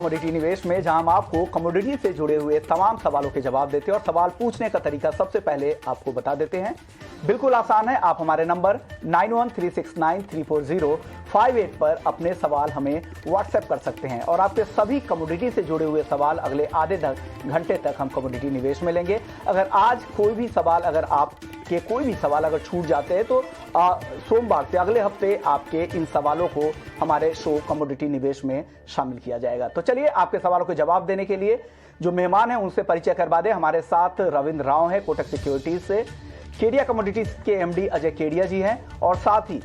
Commodity निवेश में, जहां हम आपको कमोडिटी से जुड़े हुए तमाम सवालों के जवाब देते हैं और सवाल पूछने का तरीका सबसे पहले आपको बता देते हैं। बिल्कुल आसान है। आप हमारे नंबर 9136934058 पर अपने सवाल हमें व्हाट्सएप कर सकते हैं और आपके सभी कमोडिटी से जुड़े हुए सवाल अगले आधे घंटे तक हम कमोडिटी निवेश में लेंगे। अगर आज कोई भी सवाल अगर छूट जाते हैं तो सोमवार से अगले हफ्ते आपके इन सवालों को हमारे शो कमोडिटी निवेश में शामिल किया जाएगा। तो चलिए आपके सवालों के जवाब देने के लिए जो मेहमान हैं उनसे परिचय करवा दें। हमारे साथ रविंद्र राव हैं कोटक सिक्योरिटीज से, केडिया कमोडिटीज के एमडी अजय केडिया जी हैं और साथ ही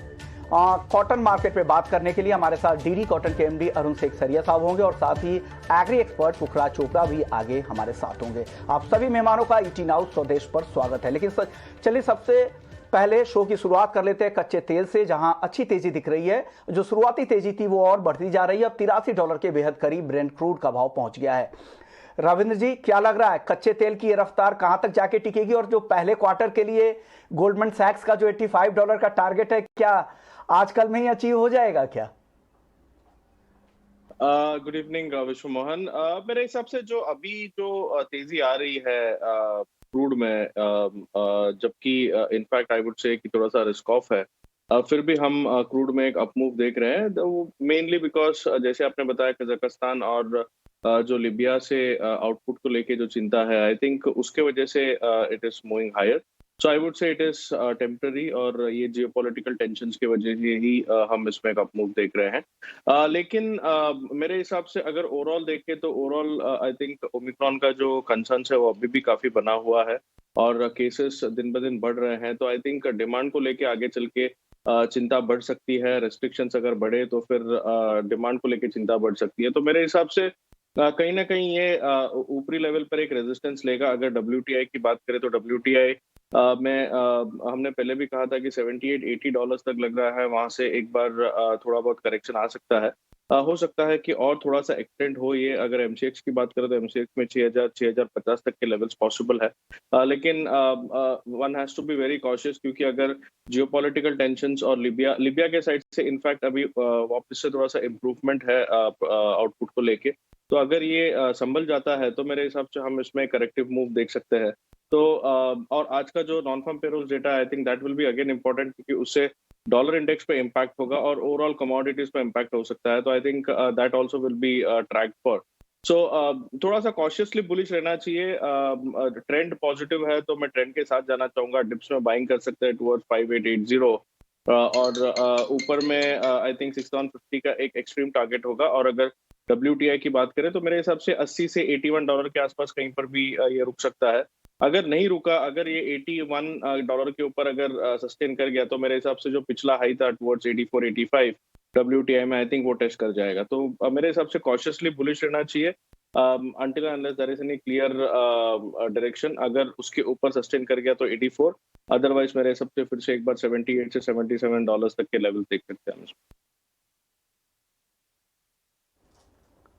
कॉटन मार्केट पे बात करने के लिए हमारे साथ डीडी कॉटन के एमडी अरुण सेखसरिया साहब होंगे और साथ ही एग्री एक्सपर्ट पुखराज चोपड़ा भी आगे हमारे साथ होंगे। आप सभी मेहमानों का ईटी नाउ स्वदेश पर स्वागत है। लेकिन चलिए सबसे पहले शो की शुरुआत कर लेते हैं कच्चे तेल से, जहां अच्छी तेजी दिख रही है। जो शुरुआती तेजी थी वो और बढ़ती जा रही है। अब $83 के बेहद करीब ब्रेंट क्रूड का भाव पहुंच गया है। रविंद्र जी, क्या लग रहा है कच्चे तेल की ये रफ्तार कहां तक जाके टिकेगी और जो पहले क्वार्टर के लिए गोल्डमैन सैक्स का जो $85 का टारगेट है, क्या आजकल में ही अचीव हो जाएगा क्या? गुड इवनिंग विश्व मोहन। मेरे हिसाब से जो अभी जो तेजी आ रही है क्रूड में, जबकि इनफैक्ट आई वुड से कि थोड़ा सा रिस्क ऑफ है, फिर भी हम क्रूड में एक अपमूव देख रहे हैं। वो मेनली बिकॉज जैसे आपने बताया कजाकिस्तान और जो लिबिया से आउटपुट को लेके जो चिंता है, आई थिंक उसके वजह से it is moving higher. So I would say it is temporary और ये जियोपॉलिटिकल टेंशंस की वजह से ही हम इसमें एक अपमूव देख रहे हैं। लेकिन मेरे हिसाब से अगर ओवरऑल देखें तो ओवरऑल आई थिंक ओमिक्रॉन का जो कंसर्न है वो अभी भी काफी बना हुआ है और केसेस दिन ब दिन बढ़ रहे हैं। तो आई थिंक डिमांड को लेके आगे चल के चिंता बढ़ सकती है। रेस्ट्रिक्शंस अगर बढ़े तो फिर डिमांड को लेके चिंता बढ़ सकती है। तो मेरे हिसाब से कहीं ना कहीं ये ऊपरी लेवल पर एक रेजिस्टेंस लेगा। अगर WTI की बात करें तो WTI में हमने पहले भी कहा था कि $78-80 तक लग रहा है। वहां से एक बार थोड़ा बहुत करेक्शन आ सकता है। हो सकता है कि और थोड़ा सा एक्सटेंड हो ये। अगर MCX की बात करें तो MCX में 6000-6050 तक के लेवल्स पॉसिबल है। लेकिन one has to be very cautious, क्योंकि अगर जियोपॉलिटिकल टेंशंस और लिबिया के साइड से इनफैक्ट अभी वापस से थोड़ा सा इम्प्रूवमेंट है आउटपुट को लेके। तो अगर ये संभल जाता है तो मेरे हिसाब से हम इसमें करेक्टिव मूव देख सकते हैं। तो और आज का जो non farm payrolls data, I think that will be again important, क्योंकि उससे डॉलर इंडेक्स पे इम्पैक्ट होगा और ओवरऑल कमोडिटीज पे इम्पैक्ट हो सकता है। तो I think that also will be tracked for. So थोड़ा सा कॉशियसली बुलिश रहना चाहिए। ट्रेंड पॉजिटिव है तो मैं ट्रेंड के साथ जाना चाहूंगा। डिप्स में बाइंग कर सकते हैं टुवर्ड्स 5880 और ऊपर में आई थिंक 6150 का एक एक्सट्रीम टारगेट होगा। और अगर WTI की बात करें तो मेरे हिसाब से $80 से $81 के आसपास कहीं पर भी ये रुक सकता है। अगर नहीं रुका, अगर ये $81 के ऊपर अगर सस्टेन कर गया तो मेरे हिसाब से जो पिछला हाई था टुवर्ड्स 84-85 WTI में, आई थिंक वो टेस्ट कर जाएगा। तो मेरे हिसाब से कॉशियसली बुलिश रहना चाहिए until and unless there is any clear direction. अगर उसके ऊपर सस्टेन कर गया तो 84, अदरवाइज मेरे हिसाब से फिर से एक बार 78 से $77 तक के लेवल देख सकते हैं।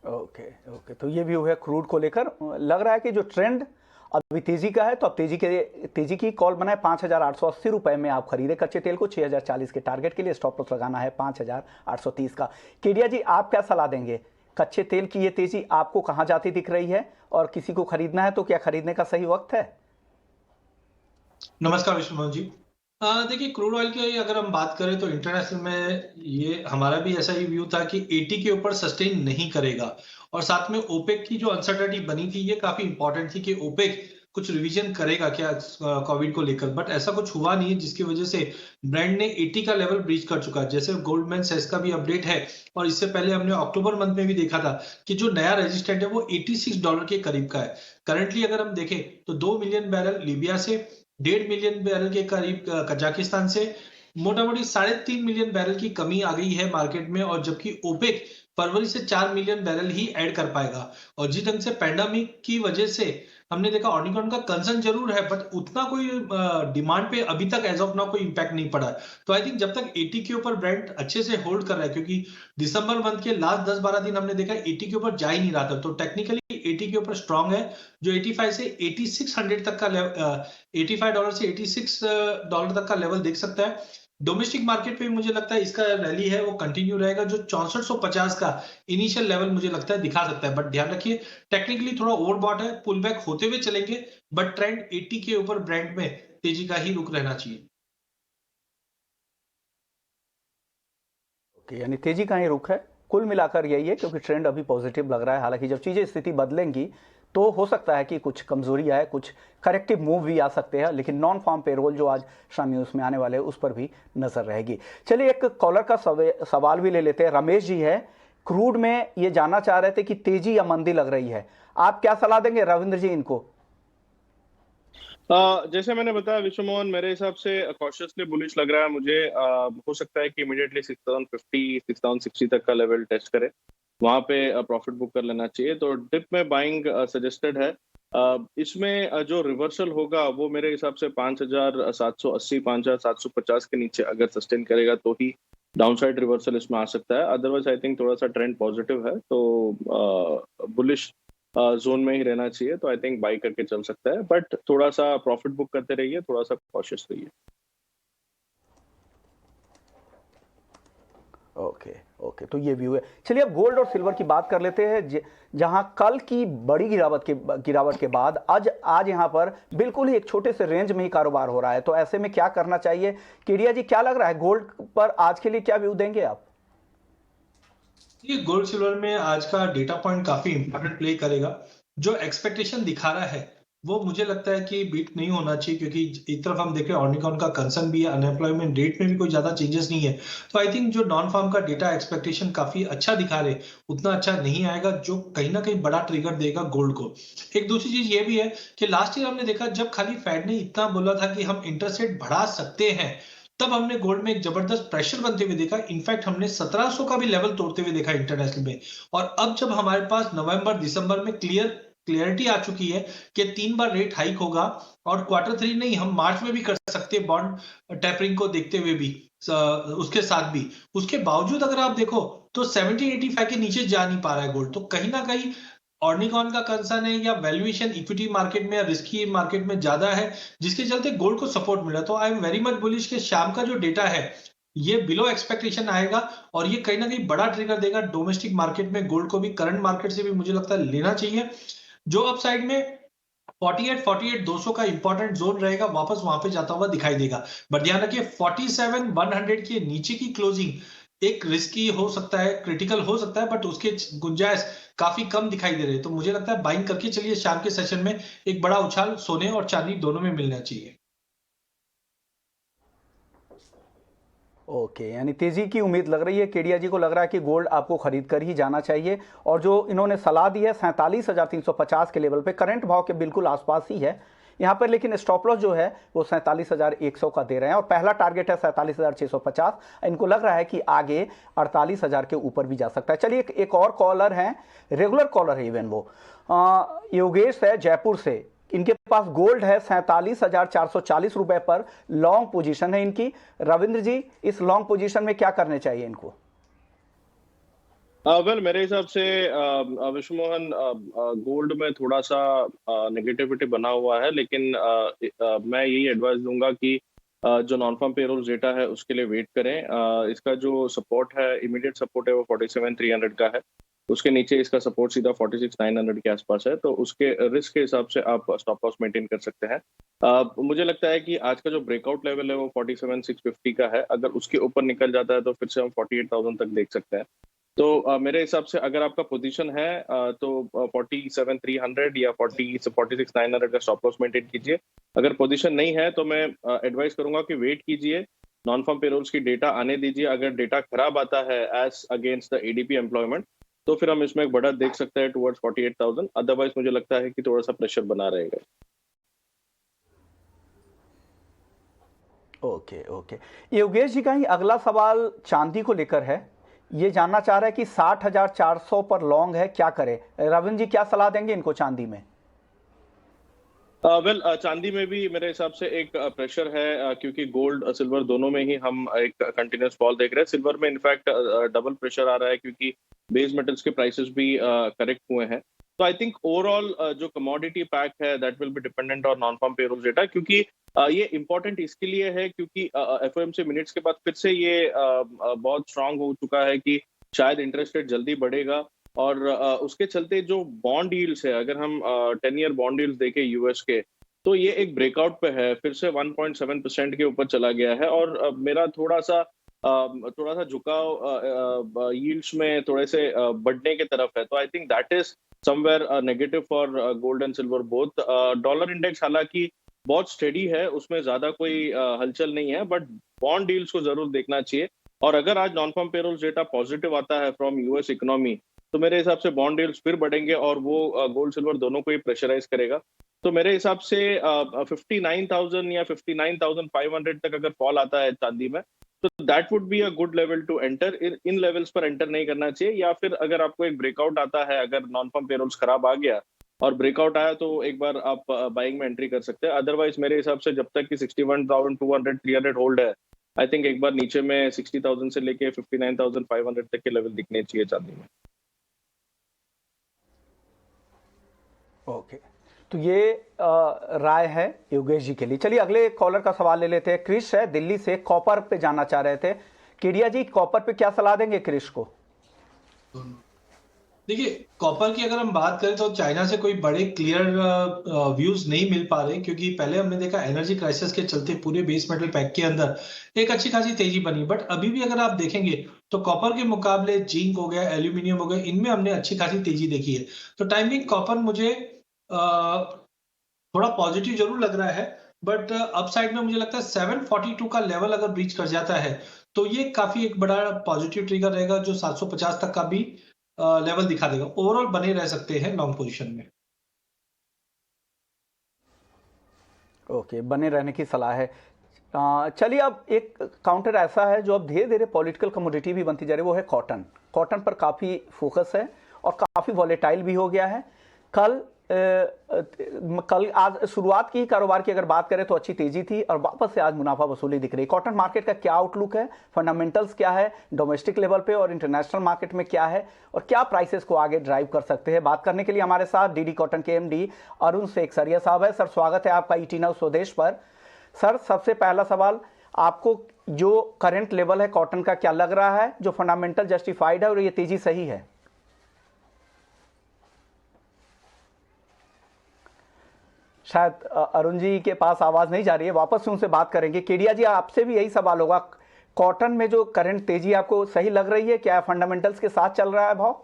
ओके, तो ये भी हुआ क्रूड को लेकर। लग रहा है कि जो ट्रेंड अभी तेजी का है, तो अब तेजी की कॉल बनाए। 5880 रुपए में आप खरीदे कच्चे तेल को। 6040 के टारगेट के लिए स्टॉप लॉस लगाना है 5830 का। केडिया जी, आप क्या सलाह देंगे? कच्चे तेल की ये तेजी आपको कहां जाती दिख रही है और किसी को खरीदना है तो क्या खरीदने का सही वक्त है? नमस्कार विष्णु जी। देखिए, क्रूड ऑयल की अगर हम बात करें तो इंटरनेशनल में ये हमारा भी ऐसा ही व्यू था कि 80 के ऊपर सस्टेन नहीं करेगा। और साथ में ओपेक की जो अनसर्टेनिटी बनी थी, ये काफी इंपॉर्टेंट थी कि ओपेक कुछ रिवीजन करेगा क्या कोविड को लेकर, बट ऐसा कुछ हुआ नहीं है, जिसकी वजह से ब्रांड ने 80 का लेवल ब्रीच कर चुका है। जैसे गोल्डमैन सैक्स का भी अपडेट है और इससे पहले हमने अक्टूबर मंथ में भी देखा था कि जो नया रेजिस्टेंट है वो $86 के करीब का है। करंटली अगर हम देखें तो 2 मिलियन बैरल लीबिया से, 1.5 मिलियन बैरल के करीब कजाकिस्तान से, मोटा मोटी 3.5 मिलियन बैरल की कमी आ गई है मार्केट में। और जबकि ओपेक फरवरी से 4 मिलियन बैरल ही ऐड कर पाएगा। और जिस ढंग से पैंडेमिक की वजह से हमने देखा ओमिक्रॉन का कंसर्न जरूर है, बट उतना कोई डिमांड पे अभी तक एज ऑफ नाउ कोई इंपैक्ट नहीं पड़ा है। तो आई थिंक जब तक 80 के ऊपर ब्रांड अच्छे से होल्ड कर रहा है, क्योंकि दिसंबर मंथ के लास्ट 10-12 दिन हमने देखा 80 के ऊपर जा ही नहीं रहा था, तो टेक्निकली 80 के ऊपर स्ट्रांग है। जो 85 से 8600 तक का $85 से $86 तक का लेवल देख सकता है। डोमेस्टिक मार्केट पे मुझे लगता है इसका रैली है वो कंटिन्यू रहेगा, जो 6450 का इनिशियल लेवल मुझे लगता है दिखा सकता है, बट ध्यान रखिए टेक्निकली थोड़ा ओवरबॉट है, पुल बैक होते हुए चलेंगे, बट ट्रेंड 80 के ऊपर ब्रेंट में तेजी का ही रुख रहना चाहिए। ओके, यानी तेजी का ही रुख है। कुल मिलाकर यही है, क्योंकि ट्रेंड अभी पॉजिटिव लग रहा है। हालांकि जब चीज़ें स्थिति बदलेंगी तो हो सकता है कि कुछ कमजोरी आए, कुछ करेक्टिव मूव भी आ सकते हैं, लेकिन नॉन फार्म पेरोल जो आज शाम न्यूज़ में आने वाले हैं उस पर भी नजर रहेगी। चलिए एक कॉलर का सवाल भी ले लेते हैं। रमेश जी है, क्रूड में ये जानना चाह रहे थे कि तेजी या मंदी लग रही है, आप क्या सलाह देंगे रविंद्र जी इनको? जैसे मैंने बताया विश्व मोहन, मेरे हिसाब से कॉशियसली बुलिश लग रहा है मुझे। हो सकता है कि इमीडिएटली 6050 6060 तक का लेवल टेस्ट करे, वहां पे प्रॉफिट बुक कर लेना चाहिए। तो डिप में बाइंग सजेस्टेड है। इसमें जो रिवर्सल होगा वो मेरे हिसाब से 5780 5750 के नीचे अगर सस्टेन करेगा तो ही डाउनसाइड रिवर्सल इसमें आ सकता है। अदरवाइज आई थिंक थोड़ा सा ट्रेंड पॉजिटिव है, तो बुलिश जोन में ही रहना चाहिए। तो आई थिंक बाई करके चल सकता है, बट थोड़ा सा प्रॉफिट बुक करते रहिए, थोड़ा सा कॉशियस रहिए। ओके ओके, तो ये व्यू है। चलिए अब गोल्ड और सिल्वर की बात कर लेते हैं, जहां कल की बड़ी गिरावट के बाद आज यहां पर बिल्कुल ही एक छोटे से रेंज में ही कारोबार हो रहा है। तो ऐसे में क्या करना चाहिए? केडिया जी, क्या लग रहा है गोल्ड पर आज के लिए क्या व्यू देंगे आप? ये गोल्ड सिल्वर में आज का डेटा पॉइंट काफी इंपॉर्टेंट प्ले करेगा। जो एक्सपेक्टेशन दिखा रहा है वो मुझे लगता है कि बीट नहीं होना चाहिए, क्योंकि एक तरफ हम देख रहे हैं ऑर्निकॉन का कंसर्न भी है, अनएम्प्लॉयमेंट रेट में भी कोई ज्यादा चेंजेस नहीं है। तो आई थिंक जो नॉन फार्म का डेटा एक्सपेक्टेशन काफी अच्छा दिखा रहे, उतना अच्छा नहीं आएगा, जो कहीं ना कहीं बड़ा ट्रिगर देगा गोल्ड को। एक दूसरी चीज ये भी है कि लास्ट ईयर हमने देखा जब खाली फेड ने इतना बोला था कि हम इंटरेस्ट रेट बढ़ा सकते हैं, तब हमने गोल्ड में एक जबरदस्त प्रेशर बनते हुए देखा। इनफैक्ट हमने 1700 का भी लेवल तोड़ते हुए देखा इंटरनेशनल में। और अब जब हमारे पास नवंबर दिसंबर में क्लियरिटी आ चुकी है कि 3 बार रेट हाइक होगा, और Q3 नहीं, हम मार्च में भी कर सकते हैं बॉन्ड टेपरिंग को देखते हुए भी, उसके साथ भी, उसके बावजूद अगर आप देखो तो 1785 के नीचे जा नहीं पा रहा है गोल्ड। तो कहीं ना कहीं ऑर्निकॉन का कंसर्न है, या वैल्यूएशन इक्विटी मार्केट में या रिस्की मार्केट में ज्यादा है, जिसके चलते गोल्ड को सपोर्ट मिला। तो I am very much bullish के शाम का जो डेटा है ये बिलो एक्सपेक्टेशन आएगा, और ये कहीं ना कहीं बड़ा ट्रिगर देगा डोमेस्टिक मार्केट में। गोल्ड को भी करंट मार्केट से भी मुझे लगता है लेना चाहिए। जो अपसाइड में 48 200 का इंपॉर्टेंट जोन रहेगा, वापस वहां पे जाता हुआ दिखाई देगा। बट ध्यान रखिए 47 100 के नीचे की क्लोजिंग एक रिस्की हो सकता है, क्रिटिकल हो सकता है, बट उसके गुंजाइश काफी कम दिखाई दे रहे हैं। तो मुझे लगता है बाइंग करके चलिए, शाम के सेशन में एक बड़ा उछाल सोने और चांदी दोनों में मिलना चाहिए। ओके, यानी तेजी की उम्मीद लग रही है। केडिया जी को लग रहा है कि गोल्ड आपको खरीद कर ही जाना चाहिए, और जो इन्होंने सलाह दी है 47,350 के लेवल पे, करंट भाव के बिल्कुल आसपास ही है यहाँ पर, लेकिन स्टॉप लॉस जो है वो 47,100 का दे रहे हैं, और पहला टारगेट है 47,650। इनको लग रहा है कि आगे 48,000 के ऊपर भी जा सकता है। चलिए एक और कॉलर हैं, रेगुलर कॉलर है इवन वो, योगेश है जयपुर से। इनके पास गोल्ड है 47,440 रुपए पर, लॉन्ग पोजीशन है इनकी। रविंद्र जी, इस लॉन्ग पोजीशन में क्या करने चाहिए इनको? वेल मेरे हिसाब से विश्व मोहन, गोल्ड में थोड़ा सा नेगेटिविटी बना हुआ है, लेकिन मैं यही एडवाइस दूंगा कि जो नॉन फार्म पेरोल डेटा है उसके लिए वेट करें। इसका जो सपोर्ट है, इमीडिएट सपोर्ट है, वो 47,300 का है। उसके नीचे इसका सपोर्ट सीधा 46,900 के आसपास है। तो उसके रिस्क के हिसाब से आप स्टॉप लॉस मेंटेन कर सकते हैं। मुझे लगता है कि आज का जो ब्रेकआउट लेवल है वो 47,650 का है। अगर उसके ऊपर निकल जाता है तो फिर से हम 48,000 तक देख सकते हैं। तो मेरे हिसाब से अगर आपका पोजीशन है तो 47,300 या 46,900 का स्टॉप लॉस मेंटेन कीजिए। अगर पोजीशन नहीं है तो मैं एडवाइस करूंगा कि वेट कीजिए, नॉन फार्म पेरोल्स की डेटा आने दीजिए। अगर डेटा खराब आता है as against the ADP employment, तो फिर हम इसमें एक बढ़त देख सकते हैं टुवर्ड्स 48,000। अदरवाइज मुझे लगता है कि थोड़ा सा प्रेशर बना रहेगा। ओके ओके, योगेश जी का ही अगला सवाल चांदी को लेकर है। ये जानना चाह रहा है कि 60,400 पर लॉन्ग है, क्या करे? रविंद्र जी क्या सलाह देंगे इनको चांदी में? वेल चांदी में भी मेरे हिसाब से एक प्रेशर है, क्योंकि गोल्ड सिल्वर दोनों में ही हम एक कंटिन्यूस फॉल देख रहे हैं। सिल्वर में इनफैक्ट डबल प्रेशर आ रहा है, क्योंकि बेस मेटल्स के प्राइसेस भी करेक्ट हुए हैं। तो आई थिंक ओवरऑल जो कमोडिटी पैक है that will be dependent on non farm payroll data, क्योंकि ये इंपॉर्टेंट इसके लिए है क्योंकि एफओएमसी मिनट्स के बाद फिर से ये बहुत स्ट्रांग हो चुका है कि शायद इंटरेस्ट रेट जल्दी बढ़ेगा, और उसके चलते जो बॉन्ड यील्ड्स है, अगर हम 10 ईयर बॉन्ड यील्ड्स देखें यूएस के, तो ये एक ब्रेकआउट पे है, फिर से 1.7% के ऊपर चला गया है। और मेरा थोड़ा सा झुकाव यील्ड्स में थोड़े से बढ़ने की तरफ है, तो I think that is somewhere negative for gold and silver both. Dollar index हालांकि बहुत स्टेडी है, उसमें ज्यादा कोई हलचल नहीं है, बट बॉन्ड डील्स को जरूर देखना चाहिए। और अगर आज non farm payrolls data positive आता है फ्रॉम यूएस इकोनॉमी, तो मेरे हिसाब से बॉन्ड डील्स फिर बढ़ेंगे और वो गोल्ड सिल्वर दोनों को ही प्रेशराइज करेगा। तो मेरे हिसाब से 59,000 या 59,500 तक अगर फॉल आता है चांदी में, तो that would be a good level to enter. इन लेवल्स पर एंटर नहीं करना चाहिए, या फिर अगर आपको एक ब्रेकआउट आता है, अगर नॉन फार्म पेरोल्स खराब आ गया और ब्रेकआउट आया, तो एक बार आप बाइंग में एंट्री कर सकते हैं। अदरवाइज मेरे हिसाब से जब तक कि 61,200 300 होल्ड है, आई थिंक एक बार नीचे में 60,000 से लेके 59,500 तक के लेवल दिखने चाहिए चांदी में। ओके, तो ये राय है योगेश जी के लिए। चलिए अगले कॉलर का सवाल ले लेते हैं। क्रिश है दिल्ली से, कॉपर पे जानना चाह रहे थे। केडिया जी, कॉपर पे क्या सलाह देंगे क्रिश को? देखिए, कॉपर की अगर हम बात करें तो चाइना से कोई बड़े क्लियर व्यूज नहीं मिल पा रहे, क्योंकि पहले हमने देखा एनर्जी क्राइसिस के चलते पूरे बेस मेटल पैक के अंदर एक अच्छी खासी तेजी बनी, बट अभी भी अगर आप देखेंगे तो कॉपर के मुकाबले जिंक हो गया, एल्यूमिनियम हो गया, इनमें हमने अच्छी खासी तेजी देखी है। तो टाइमिंग कॉपर मुझे थोड़ा पॉजिटिव जरूर लग रहा है, बट अपसाइड में मुझे लगता है 742 का लेवल अगर ब्रीच कर जाता है तो ये काफी एक बड़ा पॉजिटिव ट्रिगर रहेगा, जो 750 तक का भी लेवल दिखा देगा। ओवरऑल बने रह सकते हैं लॉन्ग पोजीशन में। ओके, बने रहने की सलाह है। चलिए अब एक काउंटर ऐसा है जो अब धीरे धीरे पॉलिटिकल कमोडिटी भी बनती जा रही है, वो है कॉटन। कॉटन पर काफ़ी फोकस है और काफ़ी वॉलेटाइल भी हो गया है। कल आज शुरुआत की कारोबार की अगर बात करें तो अच्छी तेजी थी और वापस से आज मुनाफा वसूली दिख रही है। कॉटन मार्केट का क्या आउटलुक है, फंडामेंटल्स क्या है डोमेस्टिक लेवल पे और इंटरनेशनल मार्केट में क्या है, और क्या प्राइसेस को आगे ड्राइव कर सकते हैं? बात करने के लिए हमारे साथ डीडी कॉटन के एमडी अरुण सेखसरिया साहब है। सर, स्वागत है आपका ईटी नाउ स्वदेश पर। सर, सबसे पहला सवाल, आपको जो करंट लेवल है कॉटन का क्या लग रहा है, जो फंडामेंटल जस्टिफाइड है और ये तेजी सही है? शायद अरुण जी के पास आवाज नहीं जा रही है, वापस से उनसे बात करेंगे। केडिया जी, आपसे भी यही सवाल होगा, कॉटन में जो करंट तेजी आपको सही लग रही है, क्या फंडामेंटल्स के साथ चल रहा है भाव?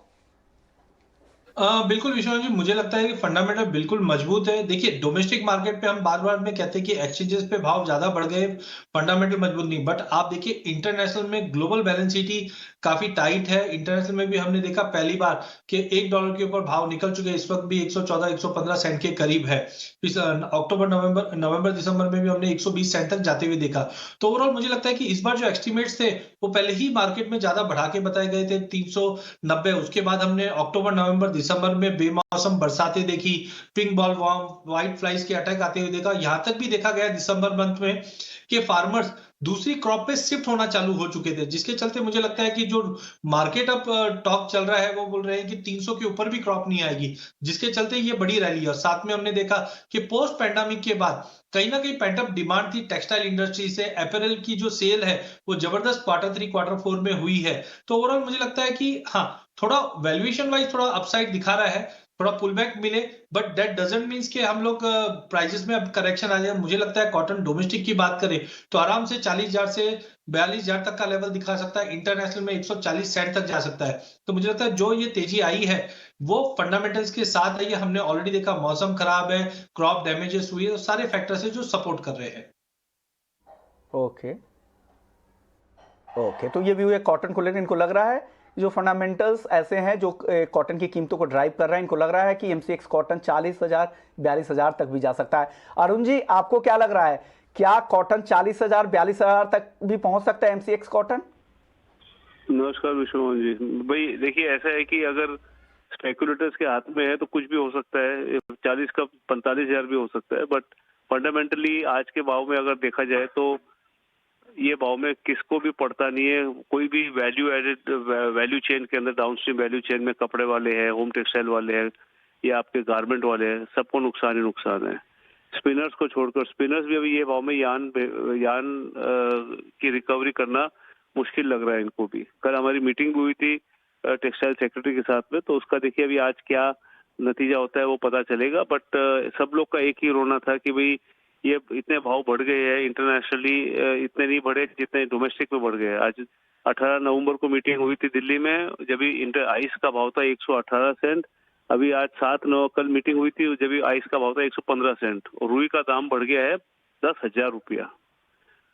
बिल्कुल विश्वनाथ जी, मुझे लगता है कि फंडामेंटल बिल्कुल मजबूत है। देखिए, डोमेस्टिक मार्केट पे हम बार बार में कहते हैं कि एक्सचेंजेस पे भाव ज्यादा बढ़ गए, फंडामेंटल मजबूत नहीं, बट आप देखिए इंटरनेशनल में ग्लोबल बैलेंस शीट ही काफी टाइट है। इंटरनेशनल में भी हमने देखा पहली बार कि $1 के ऊपर भाव निकल चुके हैं, इस वक्त भी 114 115 सेंट के करीब है। इस अक्टूबर नवंबर दिसंबर में भी हमने 120 सेंट तक जाते हुए देखा। तो ओवरऑल मुझे लगता है कि इस बार जो एस्टिमेट्स थे वो पहले ही मार्केट में ज्यादा बढ़ा के बताए गए थे, 390। उसके बाद हमने अक्टूबर नवंबर दिसंबर में बेमौसम बरसातें देखी, पिंक बॉल व्हाइट फ्लाइज के अटैक आते हुए देखा। यहां तक भी देखा गया दिसंबर मंथ में कि फार्मर्स दूसरी क्रॉप पे शिफ्ट होना चालू हो चुके थे, जिसके चलते मुझे लगता है कि जो मार्केट अब टॉक चल रहा है वो बोल रहे हैं कि 300 के ऊपर भी क्रॉप नहीं आएगी, जिसके चलते ये बड़ी रैली है। और साथ में हमने देखा कि पोस्ट पैंडेमिक के बाद कहीं ना कहीं पेंटअप डिमांड थी टेक्सटाइल इंडस्ट्री से, अपैरल की जो सेल है वो जबरदस्त Q3 Q4 में हुई है। तो ओवरऑल मुझे लगता है कि हाँ, थोड़ा वैल्यूएशन वाइज थोड़ा अपसाइड दिखा रहा है, थोड़ा पुल बैक मिले, बट दैट डजंट मींस कि हम लोग प्राइसेस में अब करेक्शन आ जाए। मुझे लगता है कॉटन डोमेस्टिक की बात करें तो आराम से 40,000 से 42,000 तक का लेवल दिखा सकता है, इंटरनेशनल में 140 सेंट तक जा सकता है। तो मुझे लगता है जो ये तेजी आई है वो फंडामेंटल्स के साथ है। ये हमने ऑलरेडी देखा, मौसम खराब है, क्रॉप डैमेजेस हुई है, सारे फैक्टर्स है जो सपोर्ट कर रहे हैं। ओके ओके, तो ये व्यू है कॉटन को लेकर। इनको लग रहा है जो फंडामेंटल्स ऐसे हैं जो कॉटन की कीमतों को ड्राइव कर रहे हैं, इनको लग रहा है कि एमसीएक्स कॉटन 40,000 42,000 तक भी जा सकता है। अरुण जी, आपको क्या लग रहा है, क्या कॉटन 40,000 42,000 तक भी पहुंच सकता है एमसीएक्स कॉटन? नमस्कार विश्वनाथ जी। भाई देखिए, ऐसा है कि अगर स्पेकुलेटर्स के हाथ में है तो कुछ भी हो सकता है, 40 का 45,000 भी हो सकता है, बट फंडामेंटली आज के भाव में अगर देखा जाए तो ये भाव में किसको भी पड़ता नहीं है। कोई भी वैल्यू एडेड वैल्यू चेन के अंदर, डाउनस्ट्रीम वैल्यू चेन में कपड़े वाले हैं, होम टेक्सटाइल वाले हैं, या आपके गारमेंट वाले हैं, सबको नुकसान ही नुकसान है। स्पिनर्स को छोड़कर, स्पिनर्स भी अभी ये भाव में यान की रिकवरी करना मुश्किल लग रहा है इनको भी। कल हमारी मीटिंग भी हुई थी टेक्सटाइल सेक्रेटरी के साथ में, तो उसका देखिए अभी आज क्या नतीजा होता है वो पता चलेगा। बट सब लोग का एक ही रोना था कि भाई ये इतने भाव बढ़ गए हैं इंटरनेशनली, इतने नहीं बढ़े जितने डोमेस्टिक में बढ़ गए। आज 18 नवंबर को मीटिंग हुई थी दिल्ली में, जब भी आइस का भाव था 118 सेंट। अभी आज 7 नवंबर कल मीटिंग हुई थी, जब भी आइस का भाव था 115 सेंट, और रुई का दाम बढ़ गया है 10,000 रुपया।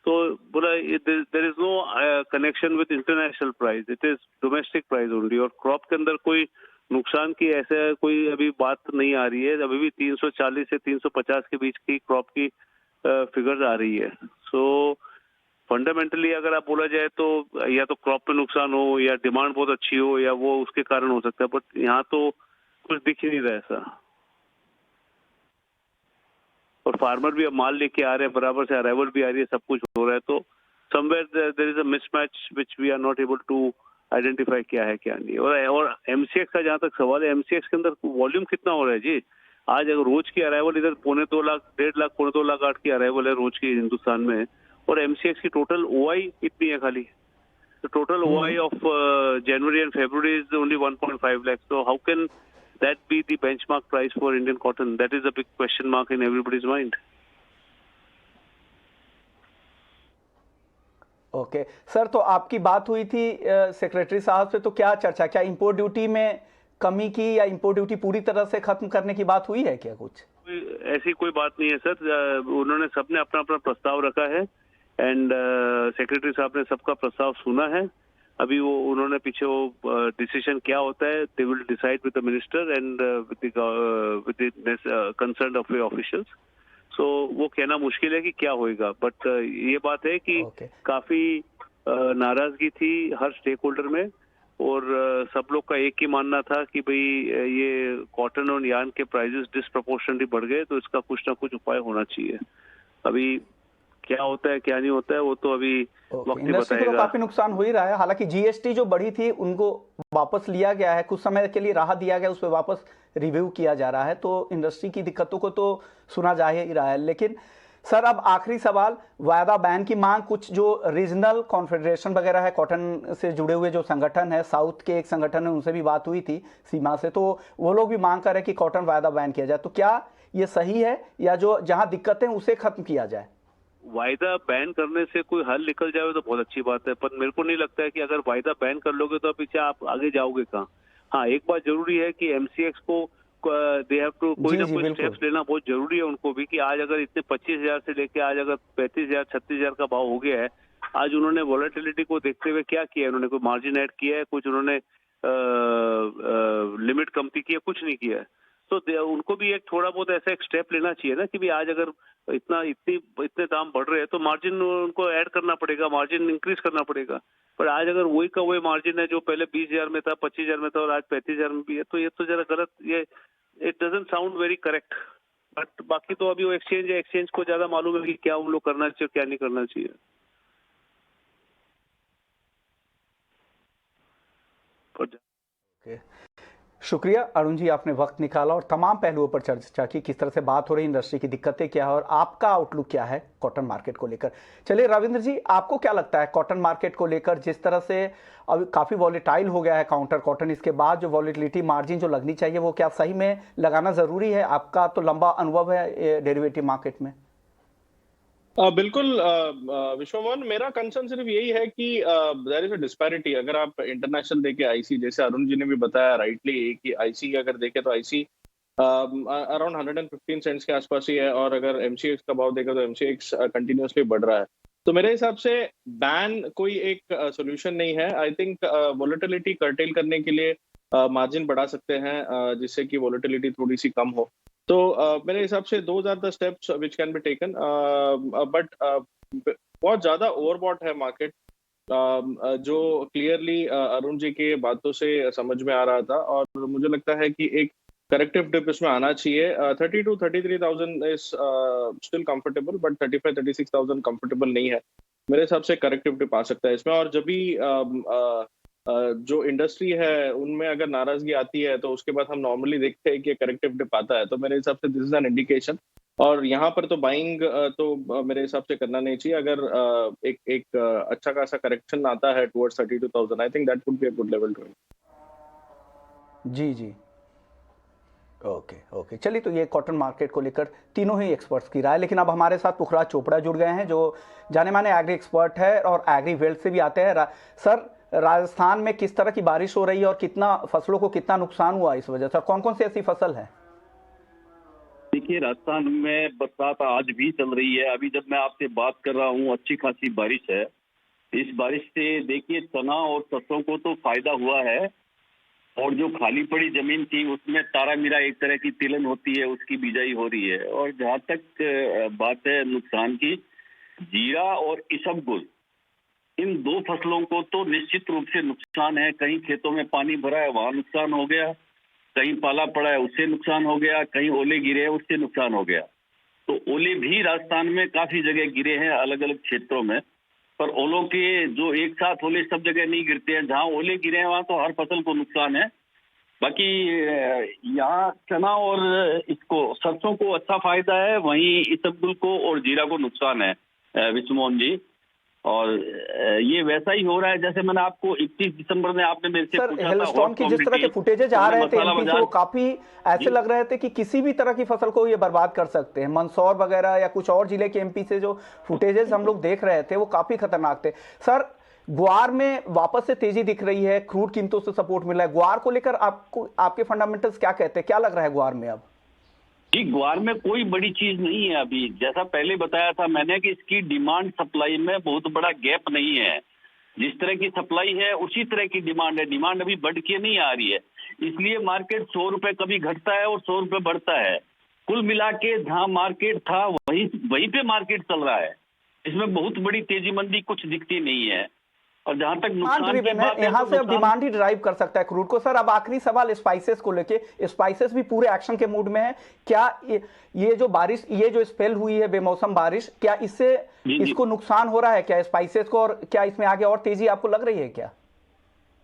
तो बोला there is no connection with international price, it is domestic price only. और क्रॉप के अंदर कोई नुकसान की ऐसा कोई अभी बात नहीं आ रही है। अभी भी 340 से 350 के बीच की क्रॉप की फिगर्स आ रही है। सो फंडामेंटली अगर आप बोला जाए तो या तो क्रॉप पे नुकसान हो या डिमांड बहुत अच्छी हो या वो उसके कारण हो सकता है, बट यहाँ तो कुछ दिख ही नहीं रहा ऐसा। और फार्मर भी अब माल लेके आ रहे हैं, बराबर से अराइवल भी आ रही है, सब कुछ हो रहा है। तो somewhere there is a mismatch which we are not able to identify क्या है क्या नहीं। और एमसीएक्स का जहाँ तक सवाल है, एमसीएक्स के अंदर वॉल्यूम कितना हो रहा है जी? आज अगर रोज की अराइवल इधर 1.25 लाख 1.5 लाख 2.25 लाख 8 की अराइवल है रोज की हिंदुस्तान में, और एमसीएक्स की टोटल ओआई इतनी है खाली। The total OI of January and February is only 1.5 lakhs. So how can that be the benchmark price for Indian cotton? That is a big question mark in everybody's mind. Okay sir, तो आपकी बात हुई थी secretary साहब से, तो क्या चर्चा, क्या इंपोर्ट ड्यूटी में कमी की या इंपोर्ट ड्यूटी पूरी तरह से खत्म करने की बात हुई है क्या? कुछ ऐसी कोई बात नहीं है सर। उन्होंने सबने अपना अपना प्रस्ताव रखा है एंड सेक्रेटरी साहब ने सबका प्रस्ताव सुना है। अभी वो उन्होंने पीछे वो डिसीजन क्या होता है, they will decide with the minister and with the concern of officials. So वो कहना मुश्किल है कि क्या होएगा, बट ये बात है कि काफी नाराजगी थी हर स्टेक होल्डर में, और सब लोग का एक ही मानना था कि भाई ये कॉटन और यार्न के प्राइसेस डिस्प्रपोर्शनली बढ़ गए, तो इसका कुछ ना कुछ उपाय होना चाहिए। अभी क्या होता है क्या नहीं होता है वो तो अभी वक्त ही बताएगा। तो काफी नुकसान हो ही रहा है। हालांकि जीएसटी जो बढ़ी थी उनको वापस लिया गया है, कुछ समय के लिए राहत दिया गया, उस पर वापस रिव्यू किया जा रहा है, तो इंडस्ट्री की दिक्कतों को तो सुना जा ही रहा है। लेकिन सर अब आखिरी सवाल, वायदा बैन की मांग, कुछ जो रीजनल कॉन्फेडरेशन वगैरह है, कॉटन से जुड़े हुए जो संगठन है, साउथ के एक संगठन है, उनसे भी बात हुई थी सीमा से, तो वो लोग भी मांग कर रहे हैं कि कॉटन वायदा बैन किया जाए। तो क्या ये सही है या जो जहां दिक्कतें उसे खत्म किया जाए? वायदा बैन करने से कोई हल निकल जाए तो बहुत अच्छी बात है, पर मेरे को नहीं लगता है कि अगर वायदा बैन कर लोगे तो पीछे आप आगे जाओगे कहाँ। हाँ, एक बात जरूरी है कि एमसीएक्स को दे हैव टू कोई ना कोई स्टेप्स लेना बहुत जरूरी है उनको भी, कि आज अगर इतने 25,000 से लेके आज अगर 35,000 36,000 का भाव हो गया है, आज उन्होंने वॉलेटिलिटी को देखते हुए क्या किया है? उन्होंने कोई मार्जिन ऐड किया है, कुछ उन्होंने लिमिट कम की है, कुछ नहीं किया है। तो उनको भी एक थोड़ा बहुत ऐसा एक स्टेप लेना चाहिए ना कि भी आज अगर इतने दाम बढ़ रहे हैं तो मार्जिन उनको ऐड करना पड़ेगा, मार्जिन इंक्रीज करना पड़ेगा। पर आज अगर वही का वही मार्जिन है जो पहले 20,000 में था, 25,000 में था और आज 35,000 में भी है, तो ये तो जरा गलत, ये it doesn't sound very correct. But बाकी तो अभी वो एक्सचेंज है, एक्सचेंज को ज्यादा मालूम है कि क्या उन लोग करना चाहिए क्या नहीं करना चाहिए। शुक्रिया अरुण जी, आपने वक्त निकाला और तमाम पहलुओं पर चर्चा की, किस तरह से बात हो रही इंडस्ट्री की दिक्कतें क्या है और आपका आउटलुक क्या है कॉटन मार्केट को लेकर। चलिए रविंद्र जी, आपको क्या लगता है कॉटन मार्केट को लेकर, जिस तरह से अभी काफ़ी वॉलेटाइल हो गया है काउंटर कॉटन, इसके बाद जो वॉलेटिलिटी मार्जिन जो लगनी चाहिए वो क्या सही में लगाना ज़रूरी है? आपका तो लंबा अनुभव है डेरिवेटिव मार्केट में। बिल्कुल विश्वमोहन, मेरा कंसर्न सिर्फ यही है कि देयर इज अ डिस्पैरिटी। अगर आप इंटरनेशनल देखे आईसी, जैसे अरुण जी ने भी बताया राइटली कि आईसी अगर देखे तो आईसी अराउंड 115 सेंट्स के आसपास ही है, और अगर एमसीएक्स का भाव देखा तो एमसीएक्स कंटिन्यूअसली बढ़ रहा है। तो मेरे हिसाब से बैन कोई एक सोल्यूशन नहीं है। आई थिंक वोलेटिलिटी कर्टेल करने के लिए मार्जिन बढ़ा सकते हैं, जिससे कि वोलेटिलिटी थोड़ी सी कम हो। तो मेरे हिसाब से those are the steps which can be taken, but बहुत ज्यादा ओवरबॉट है मार्केट, जो क्लियरली अरुण जी के बातों से समझ में आ रहा था, और मुझे लगता है कि एक करेक्टिव डिप इसमें आना चाहिए। 30 to 33,000 is still comfortable, but 35-36,000 comfortable नहीं है। मेरे हिसाब से करेक्टिव डिप आ सकता है इसमें, और जब भी जो इंडस्ट्री है उनमें अगर नाराजगी आती है तो उसके बाद हम नॉर्मली देखते हैं कि करेक्टिव डिप आता है, तो मेरे हिसाब से दिस इज एन इंडिकेशन। और यहाँ पर तो बाइंग तो मेरे हिसाब से करना नहीं चाहिए। अगर एक अच्छा खासा करेक्शन आता है towards 32,000, I think that would be a good level to. जी जी, ओके ओके, चलिए, तो ये कॉटन मार्केट को लेकर तीनों ही एक्सपर्ट्स की राय। लेकिन अब हमारे साथ पुखराज चोपड़ा जुड़ गए हैं, जो जाने माने एग्री एक्सपर्ट है और एग्री वेल्थ से भी आते हैं। सर, राजस्थान में किस तरह की बारिश हो रही है और कितना फसलों को कितना नुकसान हुआ इस वजह से? कौन कौन सी ऐसी फसल है? देखिए, राजस्थान में बरसात आज भी चल रही है। अभी जब मैं आपसे बात कर रहा हूँ अच्छी खासी बारिश है। इस बारिश से देखिए चना और सरसों को तो फायदा हुआ है, और जो खाली पड़ी जमीन थी उसमें तारा मीरा एक तरह की तिलहन होती है, उसकी बिजाई हो रही है। और जहाँ तक बात है नुकसान की, जीरा और इसबगुल, इन दो फसलों को तो निश्चित रूप से नुकसान है। कहीं खेतों में पानी भरा है, वहां नुकसान हो गया, कहीं पाला पड़ा है उससे नुकसान हो गया, कहीं ओले गिरे हैं उससे नुकसान हो गया। तो ओले भी राजस्थान में काफी जगह गिरे हैं अलग अलग क्षेत्रों में, पर ओलों के जो एक साथ ओले सब जगह नहीं गिरते हैं। जहां ओले गिरे हैं वहां तो हर फसल को नुकसान है। बाकी यहाँ चना और इसको सरसों को अच्छा फायदा है, वहीं इसबगुल को और जीरा को नुकसान है विष्णुमोहन जी। और ये वैसा ही हो रहा है जैसे मैंने आपको 31 दिसंबर में आपने मेरे से पूछा था। हेलस्टॉर्म की जिस तरह के फुटेजेज आ रहे थे एमपी से, वो काफी ऐसे लग रहे थे कि किसी भी तरह की फसल को ये बर्बाद कर सकते हैं। मंदसौर वगैरह या कुछ और जिले के एमपी से जो फुटेजेस हम लोग देख रहे थे वो काफी खतरनाक थे। सर, ग्वार में वापस से तेजी दिख रही है, क्रूड कीमतों से सपोर्ट मिल रहा है। ग्वार को लेकर आपको आपके फंडामेंटल्स क्या कहते हैं? क्या लग रहा है ग्वार में अब? जी, ग्वार में कोई बड़ी चीज नहीं है अभी। जैसा पहले बताया था मैंने कि इसकी डिमांड सप्लाई में बहुत बड़ा गैप नहीं है। जिस तरह की सप्लाई है उसी तरह की डिमांड है। डिमांड अभी बढ़ के नहीं आ रही है, इसलिए मार्केट 100 रुपए कभी घटता है और 100 रुपए बढ़ता है। कुल मिला के जहाँ मार्केट था वहीं पे मार्केट चल रहा है। इसमें बहुत बड़ी तेजी मंदी कुछ दिखती नहीं है। और जहां तक नुकसान की बात है, यहाँ से अब डिमांड ही ड्राइव कर सकता है क्रूड को। सर, अब आखिरी सवाल स्पाइसेस को लेके। स्पाइसेस भी पूरे एक्शन के मूड में है क्या? ये जो बारिश, ये जो स्पेल हुई है बेमौसम बारिश, क्या इससे इसको नुकसान हो रहा है क्या स्पाइसेस को? और क्या इसमें आगे और तेजी आपको लग रही है क्या?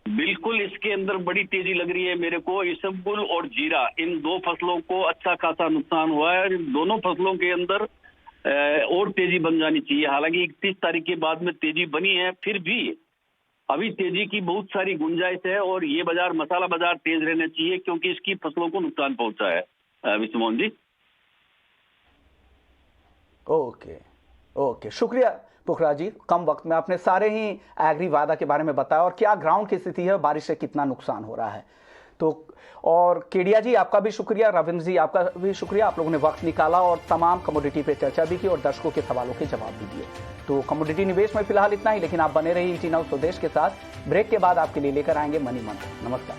बिल्कुल, इसके अंदर बड़ी तेजी लग रही है मेरे को। इसबगुल और जीरा, इन दो फसलों को अच्छा खासा नुकसान हुआ है। इन दोनों फसलों के अंदर और तेजी बन जानी चाहिए। हालांकि 31 तारीख के बाद में तेजी बनी है, फिर भी अभी तेजी की बहुत सारी गुंजाइश है। और ये बाजार, मसाला बाजार, तेज रहना चाहिए क्योंकि इसकी फसलों को नुकसान पहुंचा है विष्णुमोहन जी। ओके ओके, शुक्रिया पुखराज जी। कम वक्त में आपने सारे ही एग्री वादा के बारे में बताया और क्या ग्राउंड की स्थिति है, बारिश से कितना नुकसान हो रहा है। तो और केडिया जी, आपका भी शुक्रिया। रविंद्र जी, आपका भी शुक्रिया। आप लोगों ने वक्त निकाला और तमाम कमोडिटी पे चर्चा भी की और दर्शकों के सवालों के जवाब भी दिए। तो कमोडिटी निवेश में फिलहाल इतना ही, लेकिन आप बने रहिए ET Now स्वदेश के साथ। ब्रेक के बाद आपके लिए लेकर आएंगे मनी मंत्र। नमस्कार।